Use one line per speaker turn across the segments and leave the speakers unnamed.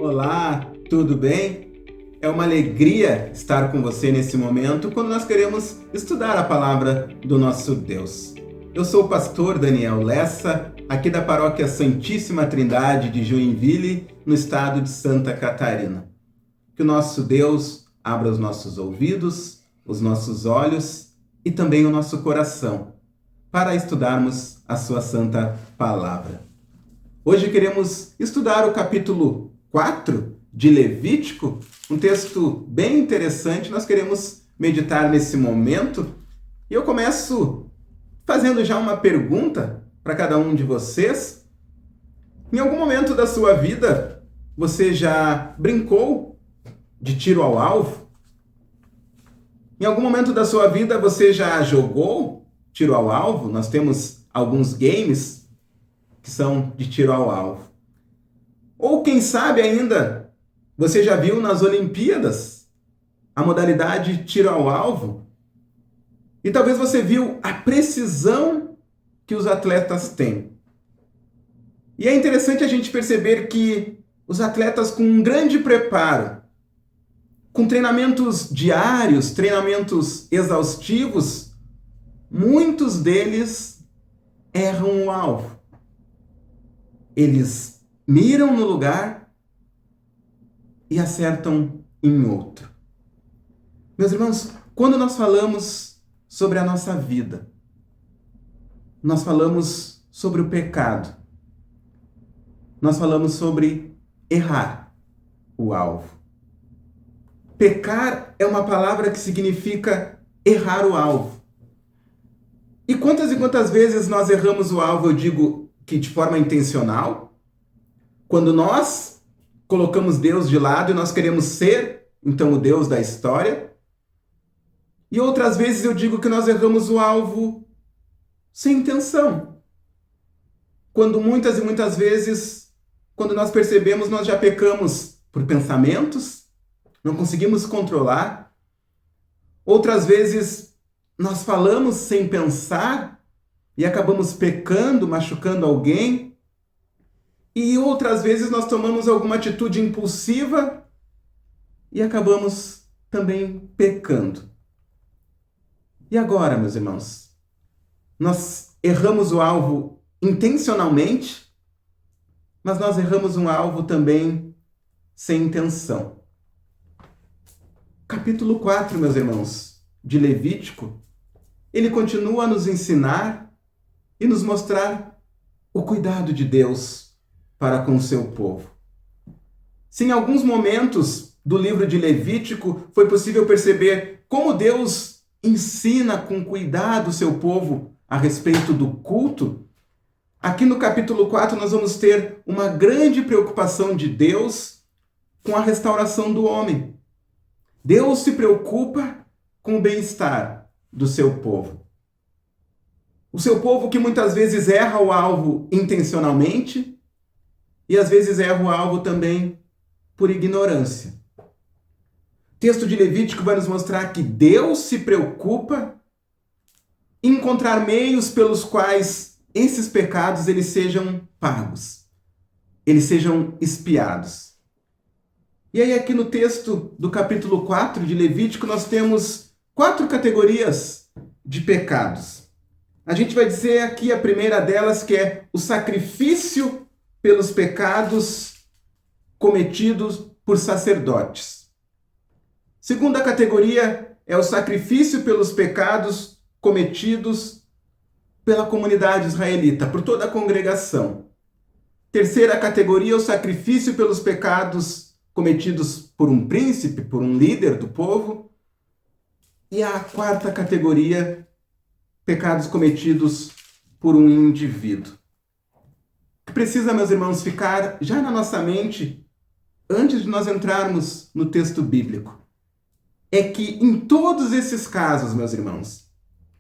Olá, tudo bem? É uma alegria estar com você nesse momento quando nós queremos estudar a palavra do nosso Deus. Eu sou o pastor Daniel Lessa, aqui da paróquia Santíssima Trindade de Joinville, no estado de Santa Catarina. Que o nosso Deus abra os nossos ouvidos, os nossos olhos e também o nosso coração para estudarmos a sua santa palavra. Hoje queremos estudar o capítulo 4 de Levítico, um texto bem interessante. Nós queremos meditar nesse momento. E eu começo fazendo já uma pergunta para cada um de vocês. Em algum momento da sua vida, você já brincou de tiro ao alvo? Em algum momento da sua vida, você já jogou tiro ao alvo? Nós temos alguns games que são de tiro ao alvo. Ou quem sabe ainda, você já viu nas Olimpíadas a modalidade tiro ao alvo? E talvez você viu a precisão que os atletas têm. E é interessante a gente perceber que os atletas com um grande preparo, com treinamentos diários, treinamentos exaustivos, muitos deles erram o alvo. Eles miram no lugar e acertam em outro. Meus irmãos, quando nós falamos sobre a nossa vida, nós falamos sobre o pecado, nós falamos sobre errar o alvo. Pecar é uma palavra que significa errar o alvo. E quantas vezes nós erramos o alvo, eu digo que de forma intencional, quando nós colocamos Deus de lado e nós queremos ser, então, o Deus da história. E outras vezes eu digo que nós erramos o alvo sem intenção. Quando muitas e muitas vezes, quando nós percebemos, nós já pecamos por pensamentos, não conseguimos controlar. Outras vezes nós falamos sem pensar e acabamos pecando, machucando alguém. E outras vezes nós tomamos alguma atitude impulsiva e acabamos também pecando. E agora, meus irmãos? Nós erramos o alvo intencionalmente, mas nós erramos um alvo também sem intenção. Capítulo 4, meus irmãos, de Levítico, ele continua a nos ensinar e nos mostrar o cuidado de Deus para com o seu povo. Se em alguns momentos do livro de Levítico foi possível perceber como Deus ensina com cuidado o seu povo a respeito do culto, aqui no capítulo 4 nós vamos ter uma grande preocupação de Deus com a restauração do homem. Deus se preocupa com o bem-estar do seu povo. O seu povo que muitas vezes erra o alvo intencionalmente e às vezes erra o alvo também por ignorância. O texto de Levítico vai nos mostrar que Deus se preocupa em encontrar meios pelos quais esses pecados eles sejam pagos, eles sejam expiados. E aí aqui no texto do capítulo 4 de Levítico nós temos 4 categorias de pecados. A gente vai dizer aqui a primeira delas, que é o sacrifício pelos pecados cometidos por sacerdotes. Segunda categoria é o sacrifício pelos pecados cometidos pela comunidade israelita, por toda a congregação. Terceira categoria é o sacrifício pelos pecados cometidos por um príncipe, por um líder do povo. E a quarta categoria, pecados cometidos por um indivíduo. O que precisa, meus irmãos, ficar já na nossa mente, antes de nós entrarmos no texto bíblico, é que em todos esses casos, meus irmãos,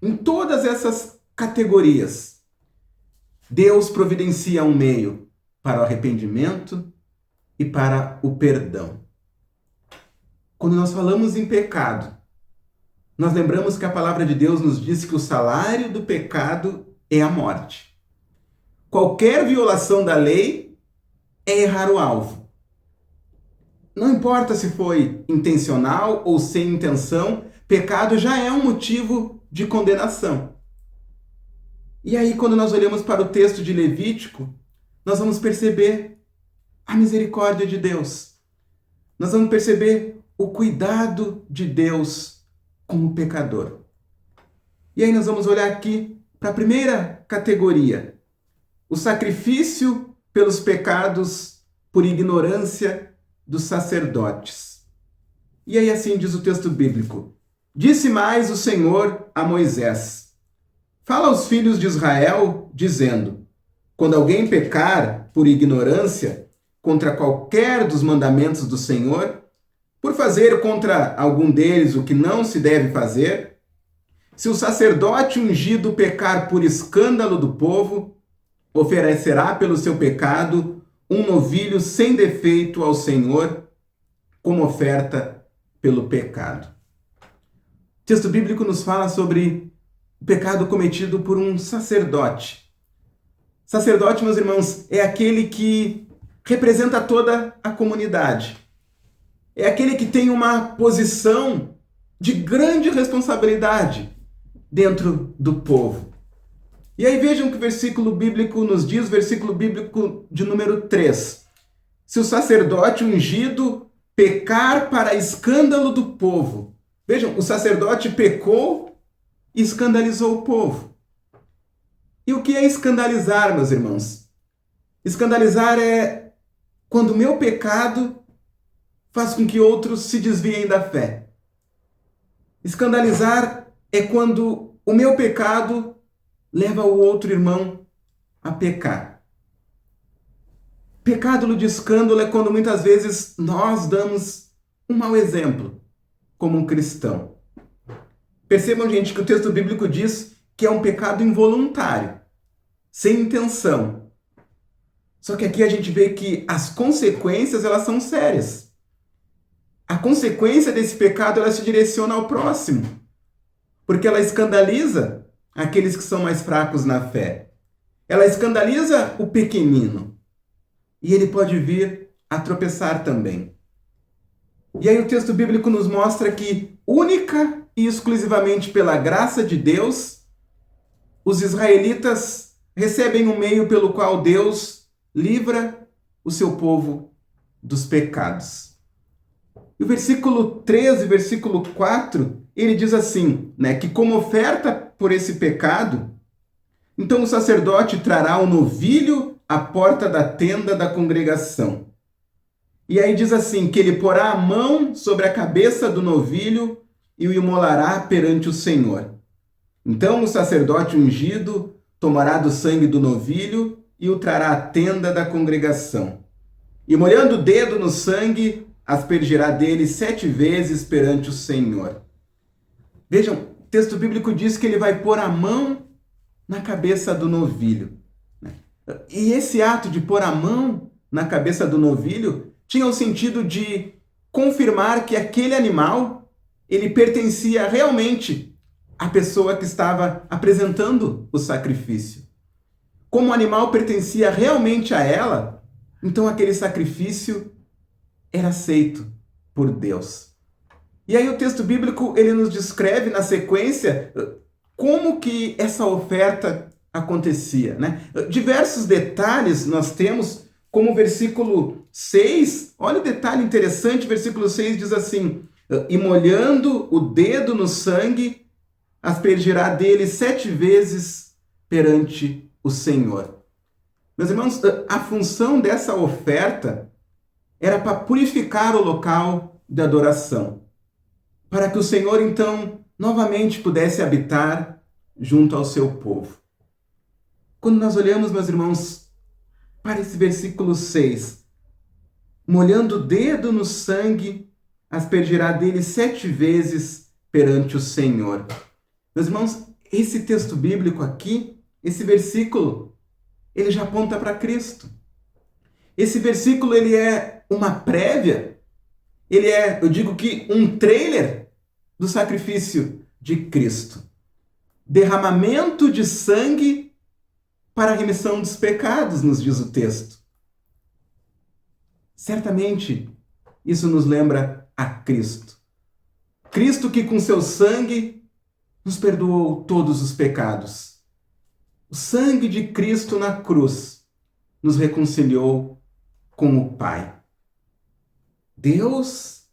em todas essas categorias, Deus providencia um meio para o arrependimento e para o perdão. Quando nós falamos em pecado, nós lembramos que a palavra de Deus nos diz que o salário do pecado é a morte. Qualquer violação da lei é errar o alvo. Não importa se foi intencional ou sem intenção, pecado já é um motivo de condenação. E aí, quando nós olhamos para o texto de Levítico, nós vamos perceber a misericórdia de Deus. Nós vamos perceber o cuidado de Deus com o pecador. E aí nós vamos olhar aqui para a primeira categoria, o sacrifício pelos pecados por ignorância dos sacerdotes. E aí assim diz o texto bíblico: disse mais o Senhor a Moisés: fala aos filhos de Israel, dizendo: quando alguém pecar por ignorância contra qualquer dos mandamentos do Senhor, por fazer contra algum deles o que não se deve fazer, se o sacerdote ungido pecar por escândalo do povo, oferecerá pelo seu pecado um novilho sem defeito ao Senhor, como oferta pelo pecado. O texto bíblico nos fala sobre o pecado cometido por um sacerdote. Sacerdote, meus irmãos, é aquele que representa toda a comunidade. É aquele que tem uma posição de grande responsabilidade dentro do povo. E aí vejam que o versículo bíblico nos diz, versículo bíblico de número 3. Se o sacerdote ungido pecar para escândalo do povo. Vejam, o sacerdote pecou e escandalizou o povo. E o que é escandalizar, meus irmãos? Escandalizar é quando o meu pecado faz com que outros se desviem da fé. Escandalizar é quando o meu pecado leva o outro irmão a pecar. Pecado de escândalo é quando muitas vezes nós damos um mau exemplo como um cristão. Percebam, gente, que o texto bíblico diz que é um pecado involuntário, sem intenção. Só que aqui a gente vê que as consequências, elas são sérias. A consequência desse pecado, ela se direciona ao próximo, porque ela escandaliza aqueles que são mais fracos na fé. Ela escandaliza o pequenino. E ele pode vir a tropeçar também. E aí o texto bíblico nos mostra que, única e exclusivamente pela graça de Deus, os israelitas recebem um meio pelo qual Deus livra o seu povo dos pecados. E o versículo 13, versículo 4, ele diz assim, que como oferta por esse pecado, então o sacerdote trará um novilho à porta da tenda da congregação. E aí diz assim, que ele porá a mão sobre a cabeça do novilho e o imolará perante o Senhor. Então o sacerdote ungido tomará do sangue do novilho e o trará à tenda da congregação. E molhando o dedo no sangue, aspergirá dele 7 vezes perante o Senhor. Vejam, o texto bíblico diz que ele vai pôr a mão na cabeça do novilho. E esse ato de pôr a mão na cabeça do novilho tinha o sentido de confirmar que aquele animal, ele pertencia realmente à pessoa que estava apresentando o sacrifício. Como o animal pertencia realmente a ela, então aquele sacrifício era aceito por Deus. E aí o texto bíblico, ele nos descreve na sequência como que essa oferta acontecia, Diversos detalhes nós temos, como o versículo 6, olha o detalhe interessante, versículo 6 diz assim, e molhando o dedo no sangue, aspergirá dele 7 vezes perante o Senhor. Meus irmãos, a função dessa oferta era para purificar o local de adoração, para que o Senhor, então, novamente pudesse habitar junto ao seu povo. Quando nós olhamos, meus irmãos, para esse versículo 6, molhando o dedo no sangue, aspergirá dele 7 vezes perante o Senhor. Meus irmãos, esse texto bíblico aqui, esse versículo, ele já aponta para Cristo. Esse versículo, ele é uma prévia, ele é, eu digo que, um trailer do sacrifício de Cristo. Derramamento de sangue para a remissão dos pecados, nos diz o texto. Certamente, Isso nos lembra a Cristo. Cristo que com seu sangue nos perdoou todos os pecados. O sangue de Cristo na cruz nos reconciliou com o Pai. Deus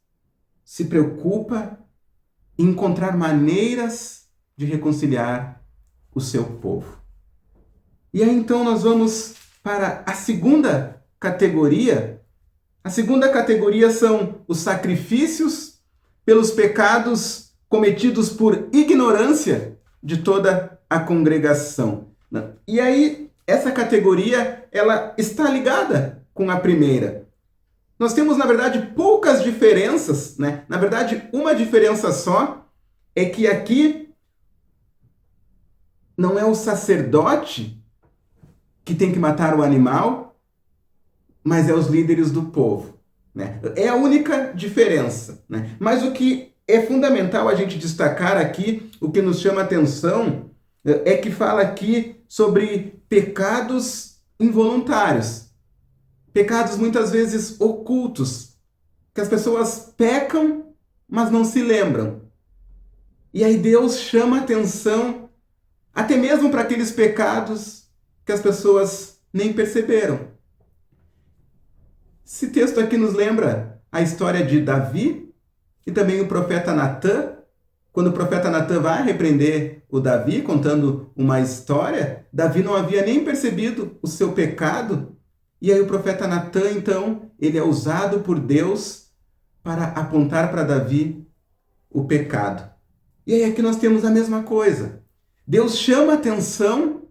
se preocupa em encontrar maneiras de reconciliar o seu povo. E aí então nós vamos para a segunda categoria. A segunda categoria são os sacrifícios pelos pecados cometidos por ignorância de toda a congregação. E aí, essa categoria, ela está ligada com a primeira. Nós temos, na verdade, poucas diferenças, né? Na verdade, uma diferença só é que aqui não é o sacerdote que tem que matar o animal, mas é os líderes do povo, né? É a única diferença, né? Mas o que é fundamental a gente destacar aqui, o que nos chama a atenção, é que fala aqui sobre pecados involuntários, pecados muitas vezes ocultos, que as pessoas pecam, mas não se lembram. E aí Deus chama a atenção até mesmo para aqueles pecados que as pessoas nem perceberam. Esse texto aqui nos lembra a história de Davi e também o profeta Natã. Quando o profeta Natã vai repreender o Davi, contando uma história, Davi não havia nem percebido o seu pecado. E aí o profeta Natã, então, ele é usado por Deus para apontar para Davi o pecado. E aí aqui nós temos a mesma coisa. Deus chama a atenção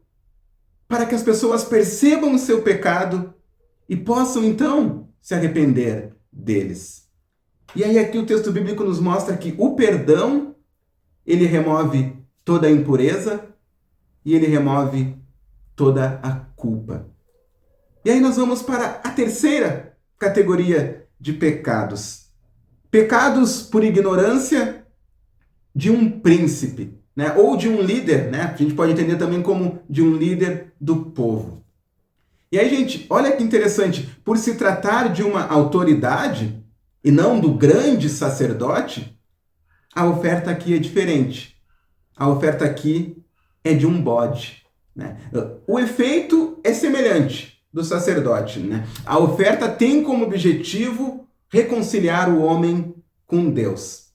para que as pessoas percebam o seu pecado e possam, então, se arrepender deles. E aí aqui o texto bíblico nos mostra que o perdão, ele remove toda a impureza e ele remove toda a culpa. E aí nós vamos para a terceira categoria de pecados. Pecados por ignorância de um príncipe, né? Ou de um líder, né? A gente pode entender também como de um líder do povo. E aí, gente, olha que interessante, por se tratar de uma autoridade e não do grande sacerdote, a oferta aqui é diferente. A oferta aqui é de um bode, né? O efeito é semelhante do sacerdote, né? A oferta tem como objetivo reconciliar o homem com Deus.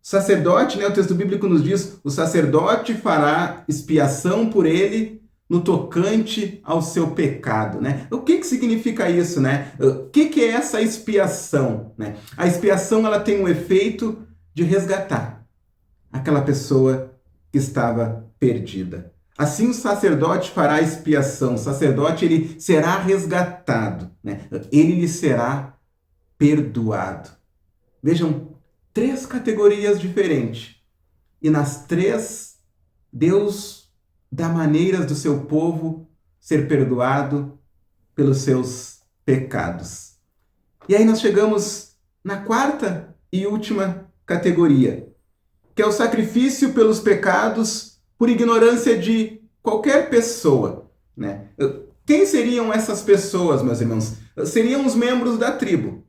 O sacerdote, né, o texto bíblico nos diz, o sacerdote fará expiação por ele no tocante ao seu pecado, né? O que significa isso, né? O que é essa expiação, né? A expiação, ela tem o efeito de resgatar aquela pessoa que estava perdida. Assim o sacerdote fará expiação, o sacerdote ele será resgatado, né? Ele lhe será perdoado. Vejam, 3 categorias diferentes. E nas 3, Deus dá maneiras do seu povo ser perdoado pelos seus pecados. E aí nós chegamos na 4ª e última categoria, que é o sacrifício pelos pecados por ignorância de qualquer pessoa, né? Quem seriam essas pessoas, meus irmãos? Seriam os membros da tribo.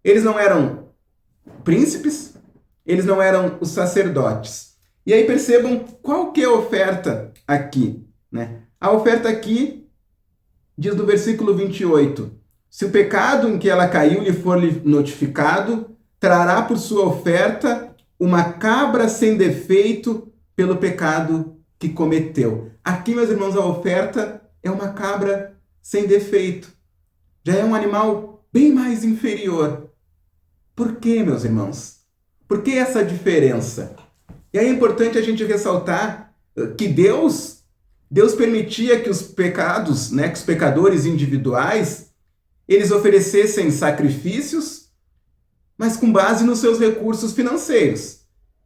Eles não eram príncipes, eles não eram os sacerdotes. E aí percebam qual que é a oferta aqui, né? A oferta aqui diz no versículo 28, se o pecado em que ela caiu lhe for notificado, trará por sua oferta uma cabra sem defeito pelo pecado que cometeu. Aqui, meus irmãos, a oferta é uma cabra sem defeito. Já é um animal bem mais inferior. Por quê, meus irmãos? Por que essa diferença? E aí é importante a gente ressaltar que Deus permitia que os pecados, né, que os pecadores individuais, eles oferecessem sacrifícios, mas com base nos seus recursos financeiros.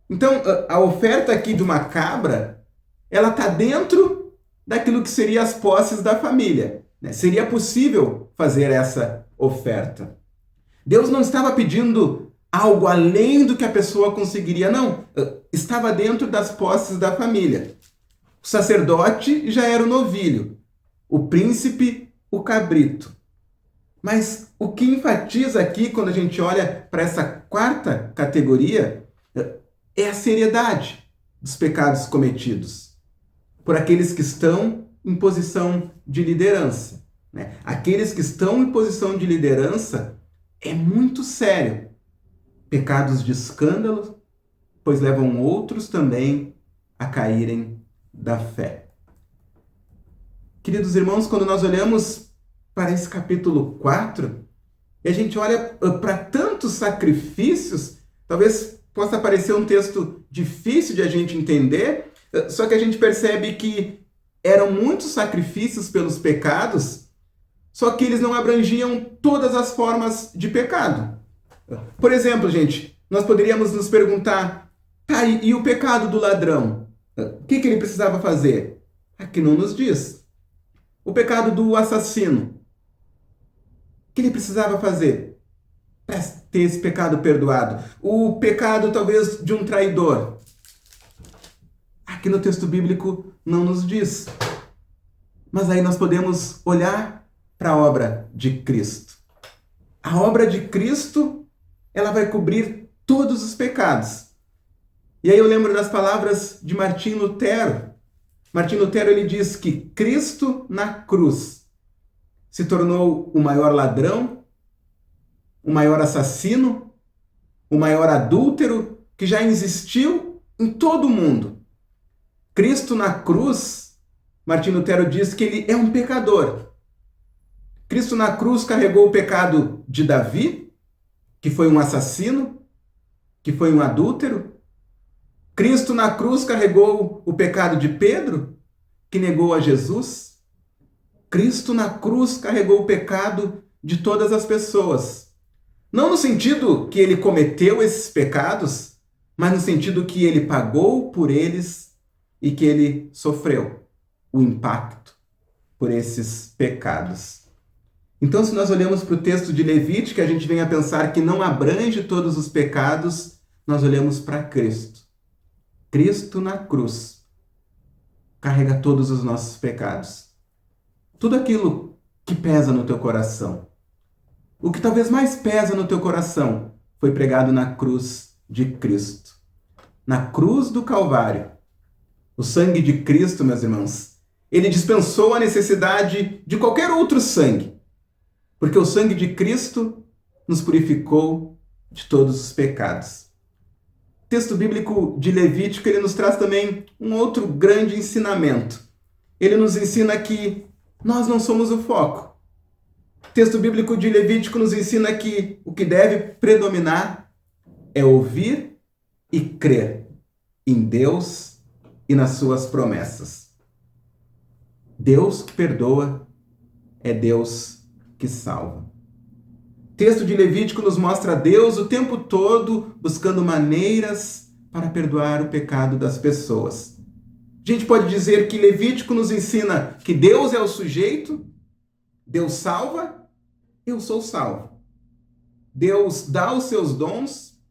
Então, a oferta aqui de uma cabra, ela está dentro daquilo que seriam as posses da família, né? Seria possível fazer essa oferta. Deus não estava pedindo algo além do que a pessoa conseguiria, não. Estava dentro das posses da família. O sacerdote já era o novilho, o príncipe, o cabrito. Mas o que enfatiza aqui, quando a gente olha para essa quarta categoria, é a seriedade dos pecados cometidos por aqueles que estão em posição de liderança, né? Aqueles que estão em posição de liderança é muito sério. Pecados de escândalo, pois levam outros também a caírem da fé. Queridos irmãos, quando nós olhamos para esse capítulo 4, e a gente olha para tantos sacrifícios, talvez possa parecer um texto difícil de a gente entender, só que a gente percebe que eram muitos sacrifícios pelos pecados, só que eles não abrangiam todas as formas de pecado. Por exemplo, gente, nós poderíamos nos perguntar, tá, e o pecado do ladrão? O que ele precisava fazer? Aqui não nos diz. O pecado do assassino? O que ele precisava fazer para ter esse pecado perdoado? O pecado, talvez, de um traidor? Aqui no texto bíblico não nos diz. Mas aí nós podemos olhar para a obra de Cristo. A obra de Cristo, ela vai cobrir todos os pecados. E aí eu lembro das palavras de Martim Lutero. Martim Lutero, ele diz que Cristo na cruz se tornou o maior ladrão, o maior assassino, o maior adúltero que já existiu em todo o mundo. Cristo na cruz, Martim Lutero diz que ele é um pecador. Cristo na cruz carregou o pecado de Davi, que foi um assassino, que foi um adúltero. Cristo na cruz carregou o pecado de Pedro, que negou a Jesus. Cristo na cruz carregou o pecado de todas as pessoas. Não no sentido que ele cometeu esses pecados, mas no sentido que ele pagou por eles e que ele sofreu o impacto por esses pecados. Então, se nós olhamos para o texto de Levítico, a gente vem a pensar que não abrange todos os pecados, nós olhamos para Cristo. Cristo na cruz carrega todos os nossos pecados. Tudo aquilo que pesa no teu coração. O que talvez mais pesa no teu coração foi pregado na cruz de Cristo. Na cruz do Calvário. O sangue de Cristo, meus irmãos, ele dispensou a necessidade de qualquer outro sangue. Porque o sangue de Cristo nos purificou de todos os pecados. O texto bíblico de Levítico, ele nos traz também um outro grande ensinamento. Ele nos ensina que nós não somos o foco. O texto bíblico de Levítico nos ensina que o que deve predominar é ouvir e crer em Deus e nas suas promessas. Deus que perdoa é Deus que salva. O texto de Levítico nos mostra Deus o tempo todo buscando maneiras para perdoar o pecado das pessoas. A gente pode dizer que Levítico nos ensina que Deus é o sujeito, Deus salva, eu sou salvo. Deus dá os seus dons,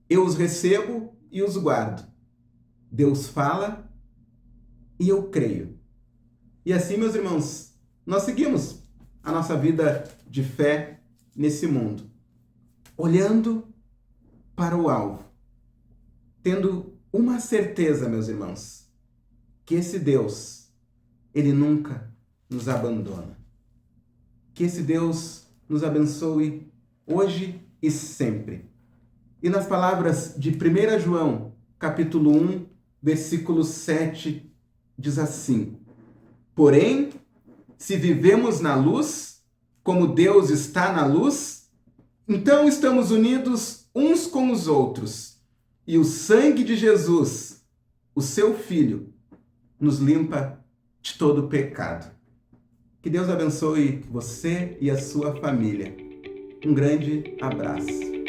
eu os recebo e os guardo. Deus fala e eu creio. E assim, meus irmãos, nós seguimos a nossa vida de fé nesse mundo, olhando para o alvo, tendo uma certeza, meus irmãos, que esse Deus, ele nunca nos abandona. Que esse Deus nos abençoe hoje e sempre. E nas palavras de 1 João, capítulo 1, versículo 7, diz assim: porém, se vivemos na luz, como Deus está na luz, então estamos unidos uns com os outros. E o sangue de Jesus, o seu Filho, nos limpa de todo pecado. Que Deus abençoe você e a sua família. Um grande abraço.